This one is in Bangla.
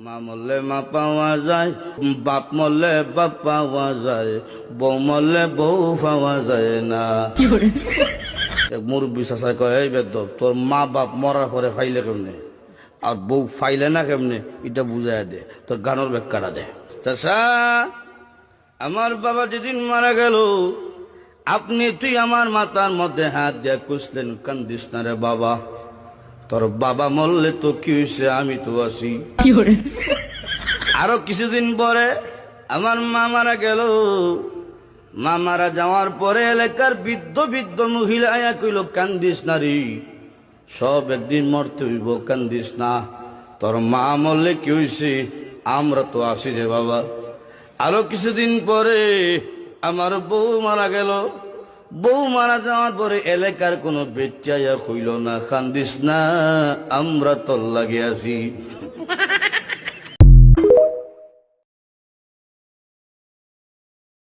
মা মরলে মা পাওয়া যায়, বাপ মরলে বাপ পাওয়া যায়, বউ মরলে বউ পাওয়া যায় না। এক মুরব্বী চাষা কয়, এই বেদব তোর মা বাপ মরার পরে ফাইলে কেমনে আর বউ ফাইলে না কেমনে, এটা বুঝাই দে, তোর গানোর ব্যাখ্যাটা দে। চাষা, আমার বাবা যেদিন মারা গেল তুই আমার মাথার মধ্যে হাত দিয়ে কুসলেন, কান্দিস না রে বাবা, তোর বাবা মরলে তো কি হয়েছে, আমি তো আছি। আরো কিছুদিন পরে আমার মা মারা গেল। মা মারা যাওয়ার পরে এলাকার বৃদ্ধ বৃদ্ধ মহিলা আয়া কইল, কান্দিস না রে, সব একদিন মরতে হইব, কান্দিস না, তোর মা মরলে কি হয়েছে, আমরা তো আছি রে বাবা। আরো কিছুদিন পরে আমার বউ মারা গেল। বউ মারা যাওয়ার পরে এলাকার কোনো বেচ্চাইয়া হইল না, কান্দিস না, আমরা তোর লাগে আছি।